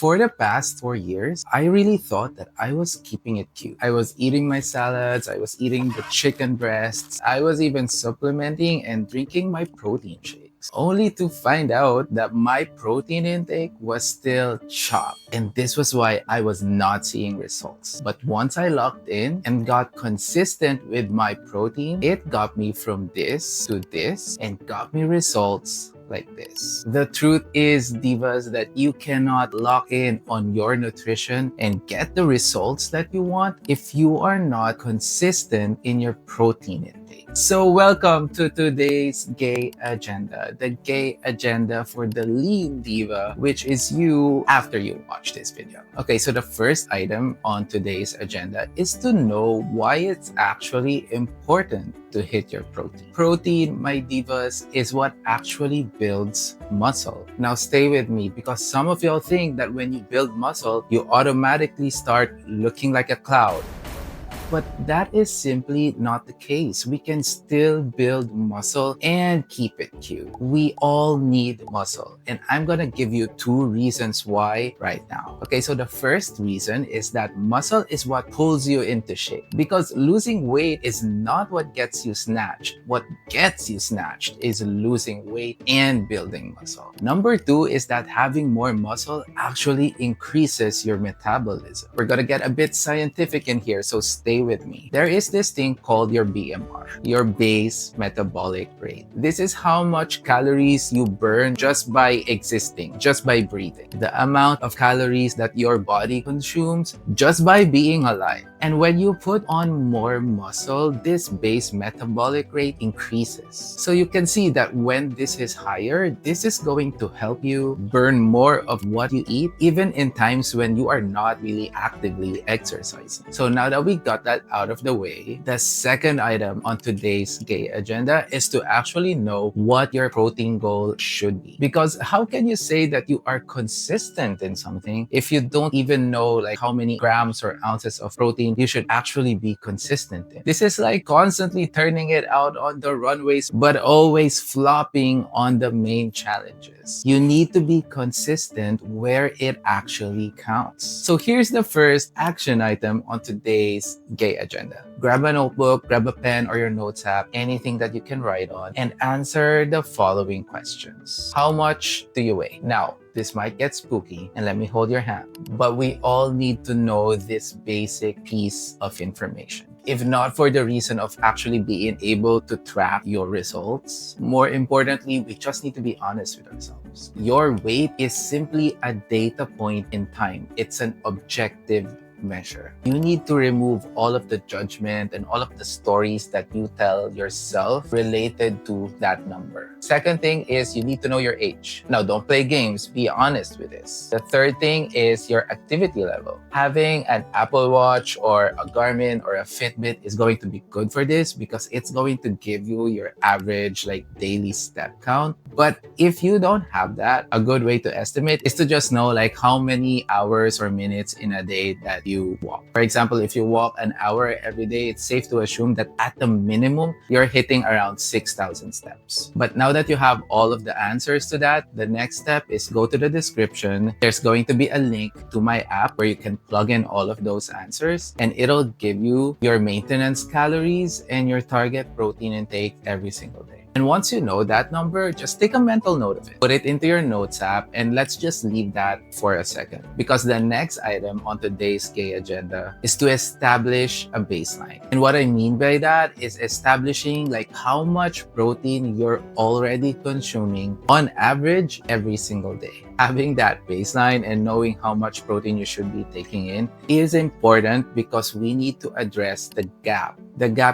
For the past 4 years, I really thought that I was keeping it cute. I was eating my salads, I was eating the chicken breasts, I was even supplementing and drinking my protein shakes, only to find out that my protein intake was still chopped. And this was why I was not seeing results. But once I locked in and got consistent with my protein, it got me from this to this and got me results like this. The truth is, divas, that you cannot lock in on your nutrition and get the results that you want if you are not consistent in your protein intake. So welcome to today's gay agenda, the gay agenda for the lean diva, which is you after you watch this video. Okay, so the first item on today's agenda is to know why it's actually important to hit your protein. Protein, my divas, is what actually builds muscle. Now stay with me, because some of y'all think that when you build muscle, you automatically start looking like a cloud. But that is simply not the case. We can still build muscle and keep it cute. We all need muscle. And I'm gonna give you 2 reasons why right now. Okay, so the first reason is that muscle is what pulls you into shape. Because losing weight is not what gets you snatched. What gets you snatched is losing weight and building muscle. Number 2 is that having more muscle actually increases your metabolism. We're gonna get a bit scientific in here, so stay with me. There is this thing called your BMR, your base metabolic rate. This is how much calories you burn just by existing, just by breathing. The amount of calories that your body consumes just by being alive. And when you put on more muscle, this base metabolic rate increases. So you can see that when this is higher, this is going to help you burn more of what you eat, even in times when you are not really actively exercising. So now that we got that out of the way, the second item on today's gay agenda is to actually know what your protein goal should be. Because how can you say that you are consistent in something if you don't even know like how many grams or ounces of protein you should actually be consistent in? This is like constantly turning it out on the runways, but always flopping on the main challenges. You need to be consistent where it actually counts. So here's the first action item on today's gay agenda. Grab a notebook, grab a pen or your notes app, anything that you can write on, and answer the following questions. How much do you weigh? Now, this might get spooky, and let me hold your hand, but we all need to know this basic piece of information. If not for the reason of actually being able to track your results, more importantly, we just need to be honest with ourselves. Your weight is simply a data point in time. It's an objective measure. You need to remove all of the judgment and all of the stories that you tell yourself related to that number. Second thing is you need to know your age. Now, don't play games. Be honest with this. The third thing is your activity level. Having an Apple Watch or a Garmin or a Fitbit is going to be good for this because it's going to give you your average like daily step count. But if you don't have that, a good way to estimate is to just know like how many hours or minutes in a day that you walk. For example, if you walk an hour every day, it's safe to assume that at the minimum, you're hitting around 6,000 steps. But now that you have all of the answers to that, the next step is go to the description. There's going to be a link to my app where you can plug in all of those answers, and it'll give you your maintenance calories and your target protein intake every single day. And once you know that number, just take a mental note of it. Put it into your notes app, and let's just leave that for a second. Because the next item on today's gay agenda is to establish a baseline. And what I mean by that is establishing like how much protein you're already consuming on average every single day. Having that baseline and knowing how much protein you should be taking in is important because we need to address the gap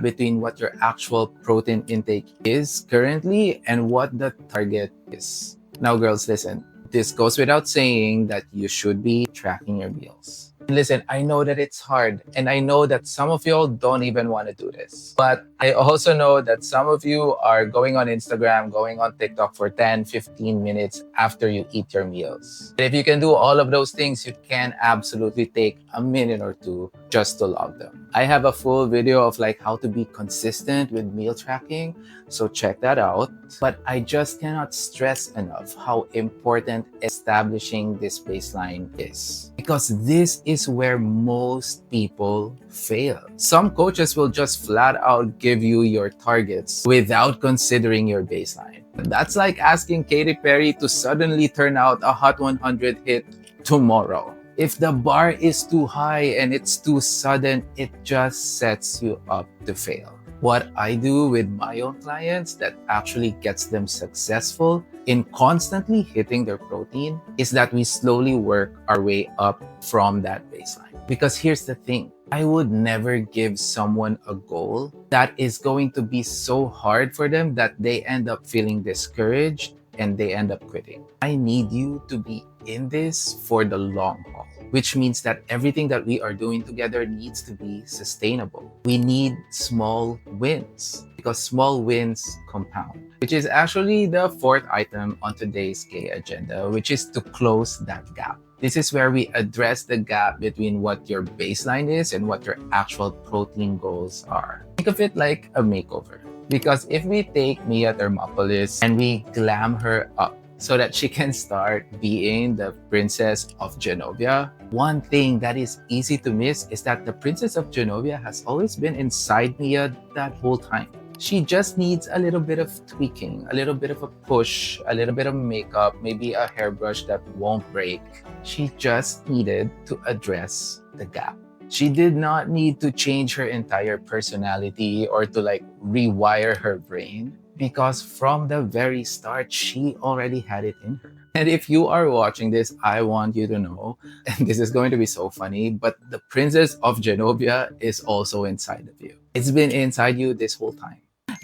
between what your actual protein intake is currently and what the target is. Now, girls, listen. This goes without saying that you should be tracking your meals. Listen, I know that it's hard, and I know that some of y'all don't even want to do this. But I also know that some of you are going on Instagram, going on TikTok for 10, 15 minutes after you eat your meals. If you can do all of those things, you can absolutely take a minute or two just to log them. I have a full video of like how to be consistent with meal tracking, so check that out. But I just cannot stress enough how important establishing this baseline is. Because this is where most people fail. Some coaches will just flat out give you your targets without considering your baseline. That's like asking Katy Perry to suddenly turn out a Hot 100 hit tomorrow. If the bar is too high and it's too sudden, it just sets you up to fail. What I do with my own clients that actually gets them successful in constantly hitting their protein is that we slowly work our way up from that baseline. Because here's the thing, I would never give someone a goal that is going to be so hard for them that they end up feeling discouraged and they end up quitting. I need you to be in this for the long haul, which means that everything that we are doing together needs to be sustainable. We need small wins because small wins compound, which is actually the fourth item on today's K agenda, which is to close that gap. This is where we address the gap between what your baseline is and what your actual protein goals are. Think of it like a makeover. Because if we take Mia Thermopolis and we glam her up so that she can start being the Princess of Genovia, one thing that is easy to miss is that the Princess of Genovia has always been inside Mia that whole time. She just needs a little bit of tweaking, a little bit of a push, a little bit of makeup, maybe a hairbrush that won't break. She just needed to address the gap. She did not need to change her entire personality or to like rewire her brain because from the very start, she already had it in her. And if you are watching this, I want you to know, and this is going to be so funny, but the Princess of Genovia is also inside of you. It's been inside you this whole time.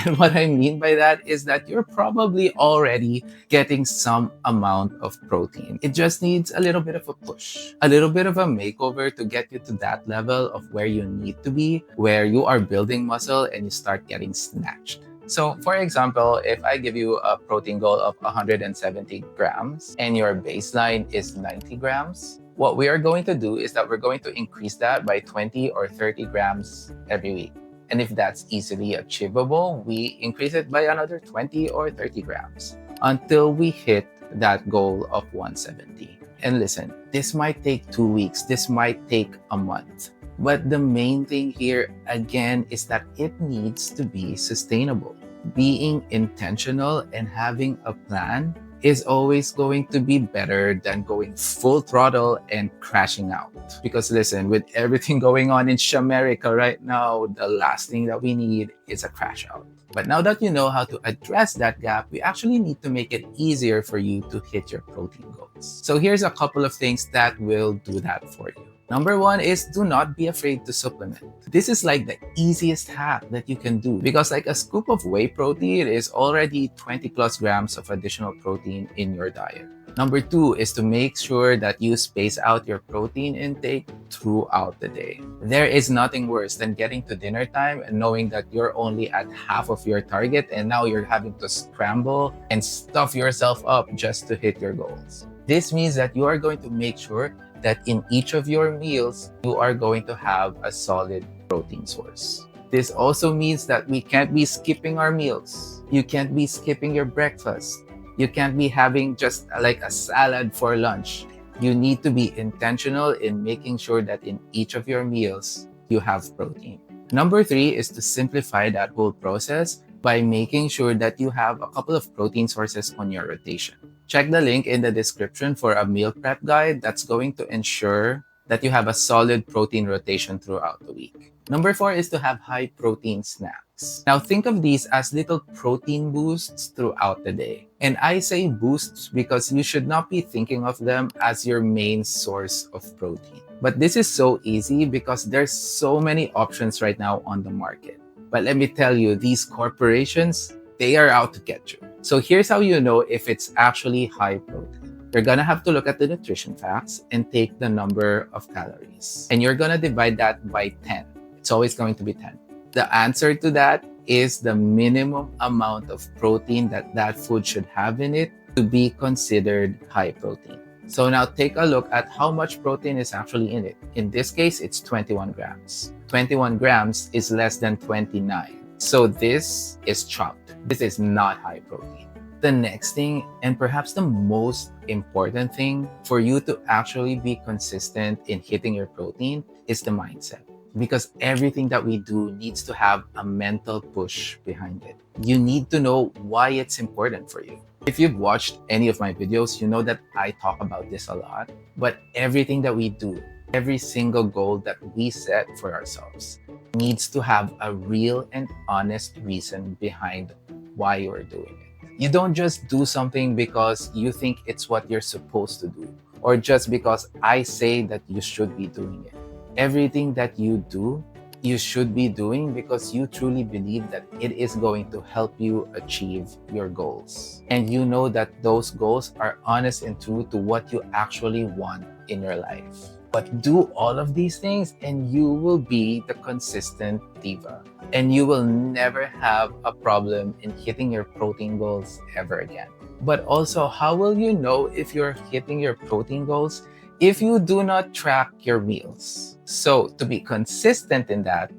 And what I mean by that is that you're probably already getting some amount of protein. It just needs a little bit of a push, a little bit of a makeover to get you to that level of where you need to be, where you are building muscle and you start getting snatched. So for example, if I give you a protein goal of 170 grams and your baseline is 90 grams, what we are going to do is that we're going to increase that by 20 or 30 grams every week. And if that's easily achievable, we increase it by another 20 or 30 grams until we hit that goal of 170. And listen, this might take 2 weeks, this might take a month. But the main thing here, again, is that it needs to be sustainable. Being intentional and having a plan is always going to be better than going full throttle and crashing out. Because listen, with everything going on in Shamerica right now, the last thing that we need is a crash out. But now that you know how to address that gap, we actually need to make it easier for you to hit your protein goals. So here's a couple of things that will do that for you. Number one is do not be afraid to supplement. This is like the easiest hack that you can do because like a scoop of whey protein is already 20 plus grams of additional protein in your diet. Number two is to make sure that you space out your protein intake throughout the day. There is nothing worse than getting to dinner time and knowing that you're only at half of your target and now you're having to scramble and stuff yourself up just to hit your goals. This means that you are going to make sure that in each of your meals, you are going to have a solid protein source. This also means that we can't be skipping our meals. You can't be skipping your breakfast. You can't be having just like a salad for lunch. You need to be intentional in making sure that in each of your meals, you have protein. Number three is to simplify that whole process by making sure that you have a couple of protein sources on your rotation. Check the link in the description for a meal prep guide that's going to ensure that you have a solid protein rotation throughout the week. Number four is to have high protein snacks. Now think of these as little protein boosts throughout the day. And I say boosts because you should not be thinking of them as your main source of protein. But this is so easy because there's so many options right now on the market. But let me tell you, these corporations, they are out to get you. So here's how you know if it's actually high protein. You're gonna have to look at the nutrition facts and take the number of calories. And you're gonna divide that by 10. It's always going to be 10. The answer to that is the minimum amount of protein that that food should have in it to be considered high protein. So now take a look at how much protein is actually in it. In this case, it's 21 grams. 21 grams is less than 29. So this is chopped. This is not high protein. The next thing, and perhaps the most important thing for you to actually be consistent in hitting your protein, is the mindset. Because everything that we do needs to have a mental push behind it. You need to know why it's important for you. If you've watched any of my videos, you know that I talk about this a lot. But everything that we do, every single goal that we set for ourselves, needs to have a real and honest reason behind why you're doing it. You don't just do something because you think it's what you're supposed to do, or just because I say that you should be doing it. Everything that you do, you should be doing because you truly believe that it is going to help you achieve your goals. And you know that those goals are honest and true to what you actually want in your life. But do all of these things and you will be the consistent diva. And you will never have a problem in hitting your protein goals ever again. But also, how will you know if you're hitting your protein goals if you do not track your meals? So to be consistent in that,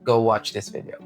go watch this video.